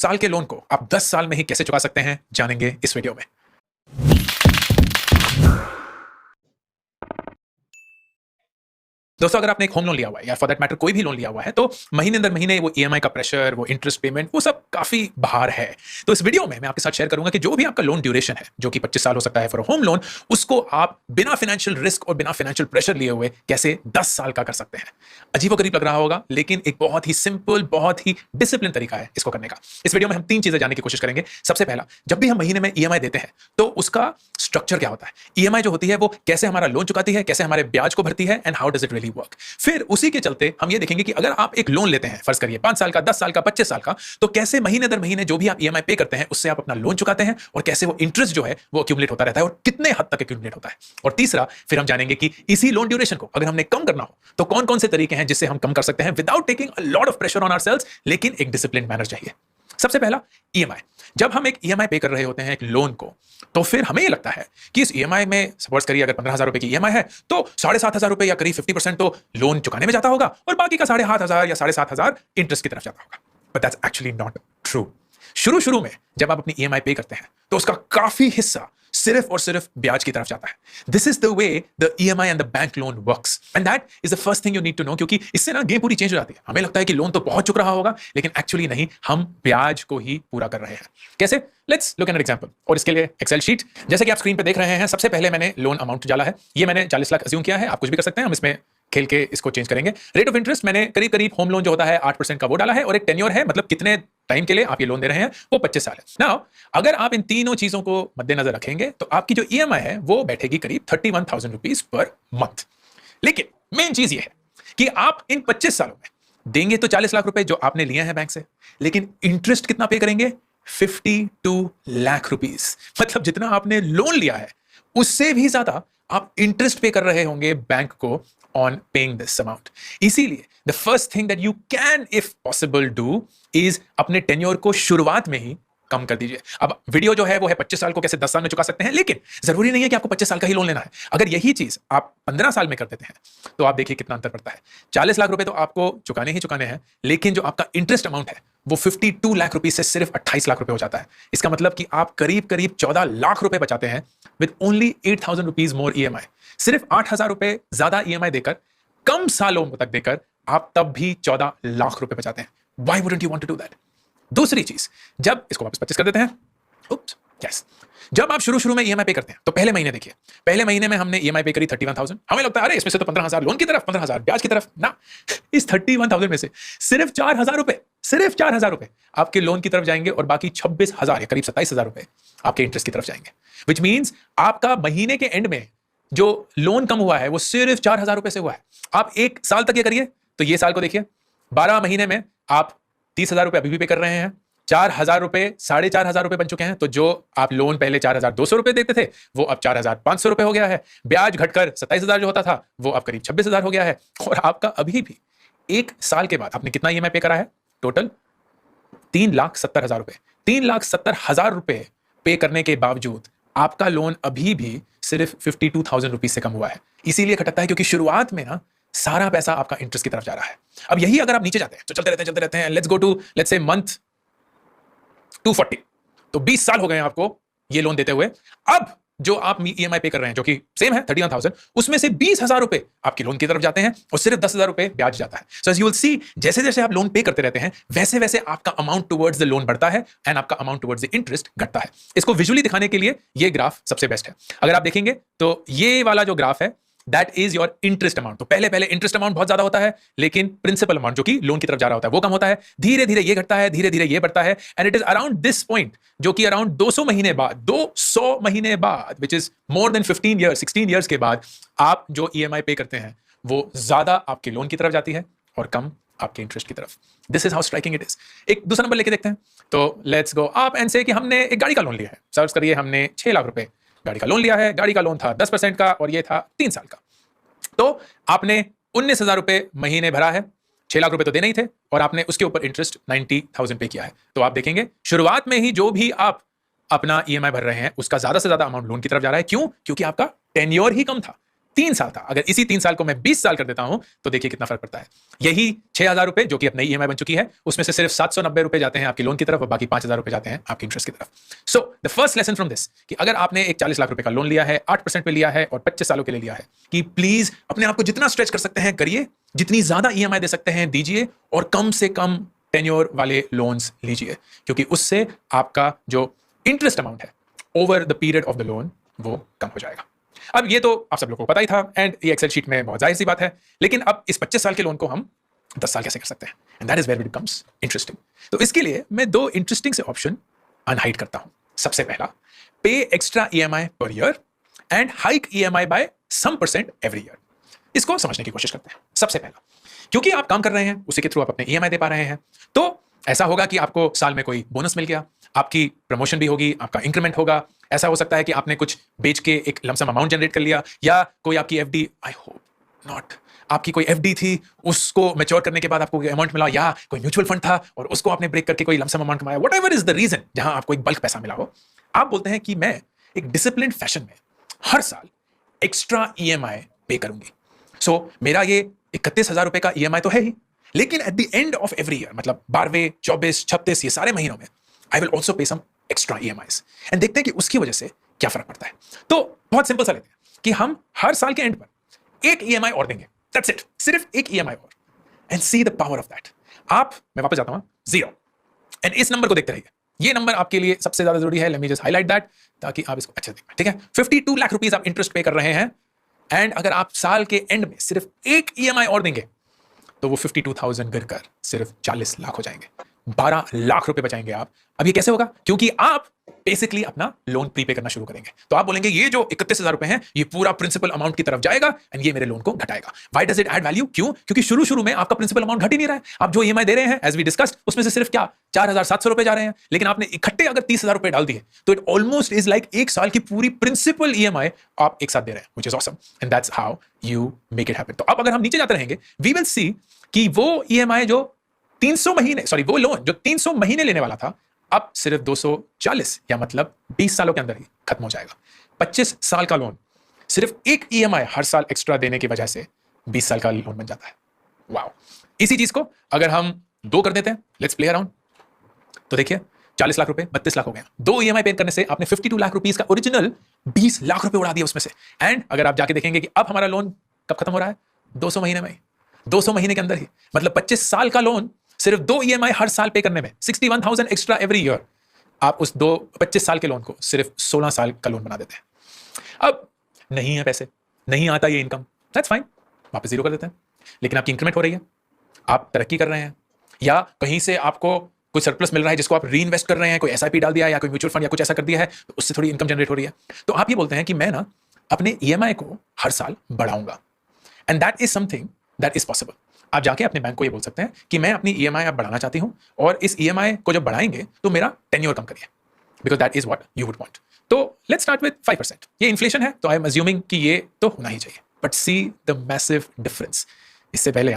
साल के लोन को आप 10 साल में ही कैसे चुका सकते हैं, जानेंगे इस वीडियो में। दोस्तों, अगर आपने एक होम लोन लिया हुआ है या फॉर दैट मैटर कोई भी लोन लिया हुआ है, तो महीने दर महीने वो ईएमआई का प्रेशर, वो इंटरेस्ट पेमेंट, वो सब काफी भार है। तो इस वीडियो में मैं आपके साथ शेयर करूंगा कि जो भी आपका लोन ड्यूरेशन है, जो कि 25 साल हो सकता है फॉर होम लोन, उसको आप बिना फाइनेंशियल रिस्क और बिना फाइनेंशियल प्रेशर लिए हुए कैसे 10 साल का कर सकते हैं। अजीबोगरीब लग रहा होगा, लेकिन एक बहुत ही सिंपल, बहुत ही डिसिप्लिन तरीका है इसको करने का। इस वीडियो में हम 3 चीजें जानने की कोशिश करेंगे। सबसे पहला, जब भी हम महीने में ईएमआई देते हैं तो उसका स्ट्रक्चर क्या होता है। ईएमआई जो होती है वो कैसे हमारा लोन चुकाती है, कैसे हमारे ब्याज को भरती है, and how does it really work. फिर उसी के चलते हम ये देखेंगे कि अगर आप एक लोन लेते हैं, फर्ज करिए 5 साल का, 10 साल का, 25 साल का, तो कैसे महीने दर महीने जो भी आप ईएमआई पे करते हैं उससे आप अपना लोन चुकाते हैं, और कैसे वो इंटरेस्ट जो है वो एक्यूमुलेट होता रहता है और कितने हद तक एक्यूमुलेट होता है। और तीसरा, फिर हम जानेंगे कि इसी लोन ड्यूरेशन को अगर हमने कम करना हो तो कौन कौन से तरीके हैं जिससे हम कम कर सकते हैं without taking a lot of pressure on ourselves, लेकिन एक डिसिप्लिन मैनर चाहिए। सबसे पहला, ईएमआई। जब हम एक ईएमआई पे कर रहे होते हैं एक लोन को, तो फिर हमें ये लगता है कि इस ईएमआई में सपोज करिए अगर 15,000 रुपए की ईएमआई है तो 7,500 रुपए या करीब 50% तो लोन चुकाने में जाता होगा और बाकी का 7,500 या 7,500 इंटरेस्ट की तरफ जाता होगा। But that's actually not true. शुरू में जब आप अपनी ईएमआई पे करते हैं तो उसका काफी हिस्सा सिर्फ और सिर्फ ब्याज की तरफ जाता है। This is the way the EMI and the bank loan works, and that is the first thing you need to know, क्योंकि इससे ना गेम पूरी चेंज हो जाती है। हमें लगता है कि लोन तो बहुत चुक रहा होगा, लेकिन एक्चुअली नहीं, हम ब्याज को ही पूरा कर रहे हैं। कैसे? Let's look at an example. और इसके लिए एक्सेल शीट, जैसे कि आप स्क्रीन पे देख रहे हैं, सबसे पहले मैंने लोन अमाउंट डाला है। ये मैंने 40 लाख अज्यूम किया है। आप कुछ भी कर सकते हैं, हम इसमें खेल के इसको चेंज करेंगे। रेट ऑफ इंटरेस्ट मैंने करीब करीब होम लोन जो होता है 8% का वो डाला है, और एक टेन्योर है, मतलब कितने टाइम के लिए आप ये लोन दे रहे हैं, वो 25 साल है। नाउ अगर आप इन तीनों चीजों को मद्देनजर रखेंगे तो आपकी जो ईएमआई है वो बैठेगी करीब 31,000 रुपीज पर मंथ। लेकिन मेन चीज ये है कि आप इन 25 सालों में देंगे तो 40 लाख रुपए जो आपने लिए हैं बैंक से, लेकिन इंटरेस्ट कितना पे करेंगे? 52 लाख रुपीज। मतलब जितना आपने लोन लिया है उससे भी ज्यादा आप इंटरेस्ट पे कर रहे होंगे बैंक को on paying this amount. इसीलिए the first thing that you can if possible do is अपने टेन्योर को शुरुआत में ही कम कर दीजिए। अब वीडियो जो है वो है 25 साल को कैसे 10 साल में चुका सकते हैं, लेकिन जरूरी नहीं है कि आपको 25 साल का ही लोन लेना है। अगर यही चीज आप 15 साल में कर देते हैं तो आप देखिए कितना अंतर पड़ता है। 40 लाख रुपए तो आपको चुकाने ही चुकाने हैं, लेकिन जो आपका इंटरेस्ट अमाउंट है वो 52 लाख रुपए से सिर्फ 28 लाख रुपए हो जाता है। इसका मतलब कि आप करीब करीब 14 लाख रुपए बचाते हैं with only 8,000 rupees more EMI. सिर्फ 8,000 रुपए ज्यादा ईएमआई देकर, कम सालों तक देकर, आप तब भी 14 लाख रुपए बचाते हैं। Why wouldn't you want to do that? दूसरी चीज, जब इसको वापस 25 कर देते हैं, उप्स, यस, जब आप शुरू में ईएमआई पे करते हैं तो पहले महीने देखिए, पहले महीने में हमने ईएमआई पे करी 31,000। हमें लगता है अरे इसमें से तो 15,000 लोन की तरफ, 15,000 ब्याज की तरफ। ना, इस 31,000 में से सिर्फ 4,000 रुपए, सिर्फ 4,000 रुपए आपके लोन की तरफ जाएंगे और बाकी 26,000 या करीब 27,000 रुपए आपके इंटरेस्ट की तरफ जाएंगे। विच मीन्स आपका महीने के एंड में जो लोन कम हुआ है वो सिर्फ 4,000 रुपए से हुआ है। आप एक साल तक ये करिए, तो ये साल को देखिए, 12 महीने में आप 30,000 रुपए अभी भी पे कर रहे हैं। 4,000 रुपए 4,500 रुपए बन चुके हैं। तो जो आप लोन पहले 4,200 रुपए देते थे वो अब 4,500 रुपए हो गया है। ब्याज घटकर 27,000 जो होता था वो अब करीब 26,000 हो गया है। और आपका अभी भी एक साल के बाद आपने कितना ईएमआई पे करा है? टोटल 3,70,000 रुपए। 3,70,000 रुपए पे करने के बावजूद आपका लोन अभी भी सिर्फ 52,000 रुपीज से कम हुआ है। इसीलिए खटकता है क्योंकि शुरुआत में ना सारा पैसा आपका इंटरेस्ट की तरफ जा रहा है। अब यही अगर आप नीचे जाते हैं तो चलते रहते हैं। Let's go to let's say month 240, तो 20 साल हो गए हैं आपको ये लोन देते हुए। अब जो आप ईएमआई पे कर रहे हैं जो कि सेम है 31,000, उसमें से 20,000 रुपए आपकी लोन की तरफ जाते हैं और सिर्फ 10,000 रुपए ब्याज जाता है। So as you will see, जैसे जैसे आप लोन पे करते रहते हैं वैसे वैसे आपका अमाउंट टुवर्ड्स द लोन बढ़ता है एंड आपका अमाउंट टुवर्ड्स द इंटरेस्ट घटता है। इसको विजुअली दिखाने के लिए ये ग्राफ सबसे बेस्ट है। अगर आप देखेंगे तो ये वाला जो ग्राफ है that is your interest amount. तो पहले इंटरेस्ट अमाउंट बहुत ज्यादा होता है, लेकिन प्रिंसिपल अमाउंट जो कि लोन की तरफ जा रहा होता है वो कम होता है। धीरे धीरे ये घटता है, धीरे धीरे ये बढ़ता है, and it is around this point जो कि अराउंड 200 महीने बाद which is more than 15 years, 16 years के बाद आप जो ईएमआई पे करते हैं वो ज्यादा आपके लोन की तरफ जाती है और कम आपके इंटरेस्ट की तरफ। This is how striking it is. एक दूसरा नंबर लेके देखते हैं। तो लेट्स गो अप एंड से कि हमने एक गाड़ी का लोन लिया है। सर्च करिए, हमने 6 लाख रुपए गाड़ी का लोन लिया है। गाड़ी का लोन था 10% का और ये था 3 साल का। तो आपने 19,000 रुपए महीने भरा है, 6 लाख रुपए तो देने ही थे, और आपने उसके ऊपर इंटरेस्ट 90,000 पे किया है। तो आप देखेंगे शुरुआत में ही जो भी आप अपना ईएमआई भर रहे हैं उसका ज्यादा से ज्यादा अमाउंट लोन की तरफ जा रहा है। क्यों? क्योंकि आपका टेन्योर ही कम था। 3 साल था, अगर इसी 3 साल को मैं 20 साल कर देता हूं तो देखिए कितना फर्क पड़ता है। यही 6,000 रुपए जो कि अब नई ईएमआई बन चुकी है, उसमें से सिर्फ 790 रुपए जाते हैं आपकी लोन की तरफ और बाकी 5,000 रुपए जाते हैं आपकी इंटरेस्ट की तरफ। So the first lesson from this कि अगर आपने एक 40 लाख रुपए का लोन लिया है, 8% पे लिया है और 25 सालों के लिए लिया है, कि प्लीज अपने आप को जितना स्ट्रेच कर सकते हैं करिए, जितनी ज्यादा ईएमआई दे सकते हैं दीजिए और कम से कम टेन्योर वाले लोन्स लीजिए, क्योंकि उससे आपका जो इंटरेस्ट अमाउंट है over the period of the loan वो कम हो जाएगा। अब ये तो आप सब लोगों को पता ही था एंड ये एक्सेल शीट में बहुत जाहिर सी बात है, लेकिन अब इस 25 साल के लोन को हम 10 साल कैसे कर सकते हैं, and that is where it becomes interesting. तो इसके लिए मैं 2 इंटरेस्टिंग से ऑप्शन अनहाइड करता हूं। सबसे पहला, pay extra EMI per year and hike EMI by some percent every year. इसको समझने की कोशिश करते हैं। सबसे पहला, क्योंकि आप काम कर रहे हैं उसी के थ्रू आप अपने ईएमआई दे पा रहे हैं, तो ऐसा होगा कि आपको साल में कोई बोनस मिल गया, आपकी प्रमोशन भी होगी, आपका इंक्रीमेंट होगा। ऐसा हो सकता है कि आपने कुछ बेच के एक लमसम अमाउंट जनरेट कर लिया, या कोई आपकी एफडी, आई होप नॉट, आपकी कोई एफडी थी उसको मैच्योर करने के बाद आपको अमाउंट मिला, या कोई म्यूचुअल फंड था और उसको आपने ब्रेक करके कोई लमसम अमाउंट कमाया। व्हाटएवर इज द रीजन जहां आपको एक बल्क पैसा मिला हो, आप बोलते हैं कि मैं एक डिसिप्लिन्ड फैशन में हर साल एक्स्ट्रा ईएमआई पे करूंगी। सो मेरा ये 31,000 रुपए का ईएमआई तो है ही, लेकिन at the end of every year, मतलब 12वें, 24, 36 ये सारे महीनों में आई विल ऑल्सो पे सम एक्स्ट्रा ईएमआईज एंड देखते हैं कि उसकी वजह से क्या फर्क पड़ता है। तो बहुत सिंपल सा लेते हैं कि हम हर साल के एंड पर एक ईएमआई और देंगे, दैट्स इट, सिर्फ एक ईएमआई और, and see the power of that. मैं वापस जाता हूं 0, एंड इस नंबर को देखते रहिए। ये नंबर आपके लिए सबसे ज्यादा जरूरी है, let me just highlight that ताकि आप इसको अच्छे से देखें। ठीक है, 52 लाख रुपीस आप इंटरेस्ट पे कर रहे हैं, एंड अगर आप साल के एंड में सिर्फ एक ईएमआई और देंगे तो वो 52,000 गिरकर सिर्फ 40 लाख हो जाएंगे, 12 लाख रुपए बचाएंगे आप। अब ये कैसे होगा? क्योंकि आप बेसिकली अपना लोन प्रीपे करना शुरू करेंगे। तो आप बोलेंगे ये जो 31,000 रुपए हैं ये पूरा प्रिंसिपल अमाउंट की तरफ जाएगा एंड ये मेरे लोन को घटाएगा। Why does it add value? क्यों? क्योंकि शुरू में आपका प्रिंसिपल अमाउंट घट ही नहीं रहा है। आप जो ईएमआई दे रहे हैं एज वी डिस्कस्ड उसमें से सिर्फ क्या 4,700 रुपए जा रहे हैं, लेकिन आपने इकट्ठे अगर 30,000 रुपए डाल दिए तो इट ऑलमोस्ट इज लाइक एक साल की पूरी प्रिंसिपल ईएमआई आप एक साथ दे रहे हैं, which is awesome and that's how you make it happen. तो अब अगर हम नीचे जाते रहेंगे वी विल सी कि वो ईएमआई जो 300 महीने, सॉरी वो लोन जो 300 महीने लेने वाला था अब सिर्फ 240 या मतलब 20 सालों के अंदर ही खत्म हो जाएगा। 25 साल का लोन सिर्फ एक ईएमआई हर साल एक्स्ट्रा देने की वजह से 20 साल का लोन बन जाता है। वाओ! इसी चीज को अगर हम 2 कर देते हैं, लेट्स प्ले अराउंड, तो देखिए 40 लाख रुपए 32 लाख हो गया। 2 ईएमआई पे करने से आपने 52 लाख रुपीस का ओरिजिनल 20 लाख रुपए उड़ा दिया उसमें से। एंड अगर आप जाके देखेंगे कि अब हमारा लोन कब खत्म हो रहा है, 200 महीने में, 200 महीने के अंदर ही, मतलब 25 साल का लोन सिर्फ 2 ईएमआई हर साल पे करने में 61,000 एक्स्ट्रा एवरी ईयर, आप उस 25 साल के लोन को सिर्फ 16 साल का लोन बना देते हैं। अब नहीं है पैसे, नहीं आता ये इनकम, दैट्स फाइन, वापस 0 कर देते हैं। लेकिन आपकी इंक्रीमेंट हो रही है, आप तरक्की कर रहे हैं, या कहीं से आपको कोई सरप्लस मिल रहा है जिसको आप री इन्वेस्ट कर रहे हैं, कोई एसआईपी डाल दिया है या कोई म्यूचुअल फंड या कुछ ऐसा कर दिया है, तो उससे थोड़ी इनकम जनरेट हो रही है। तो आप ये बोलते हैं कि मैं ना अपने ईएमआई को हर साल बढ़ाऊंगा, and that is something that is possible. आप जाके अपने बैंक को ये बोल सकते हैं कि मैं अपनी ईएमआई अब बढ़ाना चाहती हूं, और इस ईएमआई को जब बढ़ाएंगे तो मेरा टेन्योर कम करिए, because that is what you would want. तो लेट्स स्टार्ट विद 5%। ये इन्फ्लेशन है तो आई एम अज्यूमिंग कि ये तो होना ही चाहिए, but see the massive difference. इससे पहले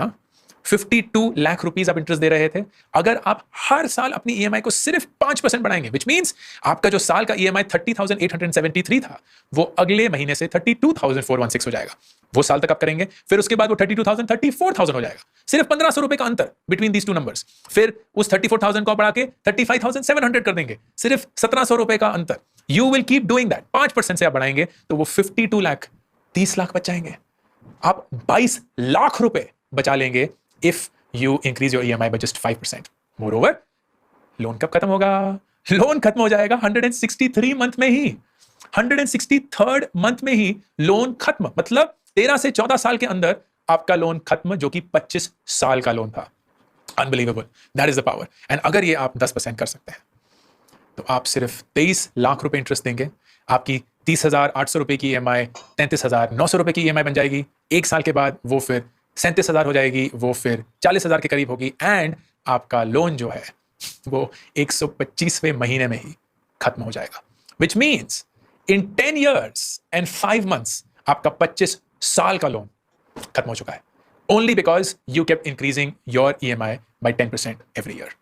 52 लाख रुपीस आप इंटरेस्ट दे रहे थे, अगर आप हर साल अपनी ईएमआई को सिर्फ 5% बढ़ाएंगे, विच मींस आपका जो साल का ईएमआई 30,873 था वो अगले महीने से 32,416 हो जाएगा। वो साल तक आप करेंगे, फिर उसके बाद वो 32,000 34,000 हो जाएगा। सिर्फ 1,500 रुपए का अंतर बिटवीन दीज टू नंबर्स। फिर उस 34,000 को बढ़ा के 35,700 कर देंगे, सिर्फ 1,700 रुपए का अंतर। You will keep doing that. 5% से आप बढ़ाएंगे तो वो 52 लाख 30 लाख बच जाएंगे। आप 22 लाख रुपए बचा लेंगे if you increase your EMI by just 5%. Moreover, loan कब खत्म होगा? लोन खत्म हो जाएगा 163 मंथ में ही, 163rd मंथ में ही लोन खत्म, मतलब 13 से 14 साल के अंदर आपका लोन खत्म, जो कि 25 साल का लोन था। Unbelievable. That is the power. And अगर ये आप 10% कर सकते हैं तो आप सिर्फ 23 लाख रुपए इंटरेस्ट देंगे, आपकी 30,800 रुपए की EMI 33,900 रुपए की EMI बन जाएगी। एक साल के बाद वो फिर 37,000 हो जाएगी, वो फिर 40,000 के करीब होगी, एंड आपका लोन जो है वो 125वें महीने में ही खत्म हो जाएगा। Which means in 10 years and 5 months आपका 25 साल का लोन खत्म हो चुका है, only because you kept increasing your EMI by 10% every year.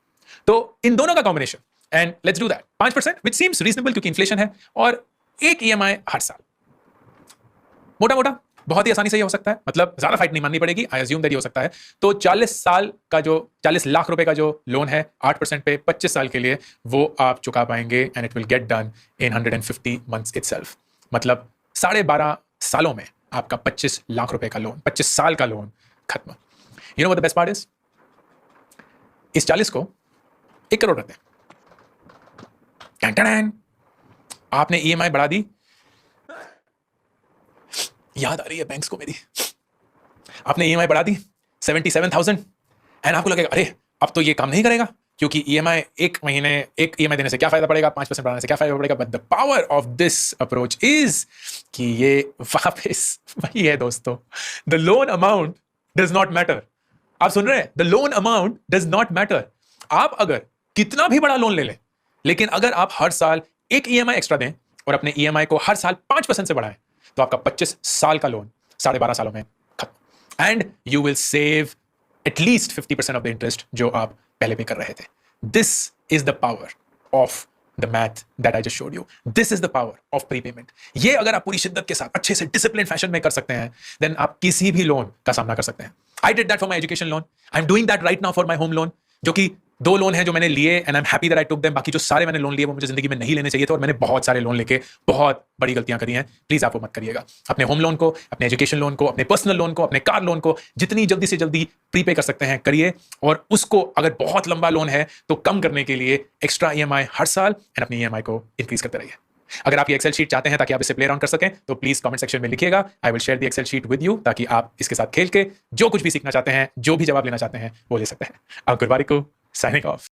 तो इन दोनों का combination, and let's do that, 5% which seems reasonable क्योंकि इन्फ्लेशन है, और एक EMI हर साल, मोटा मोटा बहुत ही आसानी से ये हो सकता है, मतलब ज्यादा फाइट नहीं माननी पड़ेगी। आई अज्यूम दैट ये हो सकता है। तो 40 लाख रुपए का जो लोन है 8% पे 25 साल के लिए, वो आप चुका पाएंगे and it will get done in 150 months itself. मतलब 12.5 सालों में आपका 25 लाख रुपए का लोन, 25 साल का लोन खत्म। You know what the best part is, इस 40 को 1 करोड़ रखते हैं, आपने ईएमआई बढ़ा दी। याद आ रही है बैंक्स को मेरी। आपने ईएमआई बढ़ा दी 77,000 एंड आपको लगेगा अरे अब तो ये काम नहीं करेगा, क्योंकि ईएमआई एक ईएमआई देने से क्या फायदा पड़ेगा, 5% बढ़ाने से क्या फायदा पड़ेगा। But the power of this approach is कि ये वापस वही है दोस्तों, the loan amount does not matter. आप सुन रहे हैं, the loan amount does not matter. आप अगर कितना भी बड़ा लोन ले लें, लेकिन अगर आप हर साल एक ईएमआई एक्स्ट्रा दें और अपने ईएमआई को हर साल 5% से बढ़ाएं, तो आपका 25 साल का लोन 12.5 सालों में खत्म। And you will save at least 50% of the interest जो आप पहले पे कर रहे थे। This is the power of the math that I just showed you. This is the power of prepayment. ये अगर आप पूरी शिद्दत के साथ अच्छे से डिसिप्लिन फैशन में कर सकते हैं, देन आप किसी भी लोन का सामना कर सकते हैं। I did that for my education loan, I am doing that right now for my home loan, जो कि 2 लोन है जो मैंने लिए and I am happy that I took them. बाकी जो सारे मैंने लोन लिए वो मुझे जिंदगी में नहीं लेने चाहिए थे, और मैंने बहुत सारे लोन लेके बहुत बड़ी गलतियां करी हैं। प्लीज आप वो मत करिएगा। अपने होम लोन को, अपने एजुकेशन लोन को, अपने पर्सनल लोन को, अपने कार लोन को जितनी जल्दी से जल्दी प्रीपे कर सकते हैं करिए, और उसको अगर बहुत लंबा लोन है तो कम करने के लिए एक्स्ट्रा ईएमआई हर साल एंड अपनी ईएमआई को इंक्रीज करते रहिए। अगर आप ये एक्सेल शीट चाहते हैं ताकि आप इसे प्ले अराउंड कर सकें, तो प्लीज कमेंट सेक्शन में लिखिएगा। I will share the Excel sheet with you, ताकि आप इसके साथ खेल के जो कुछ भी सीखना चाहते हैं, जो भी जवाब लेना चाहते हैं, वो ले सकते हैं। अंकुर वारिकू साइनिंग ऑफ।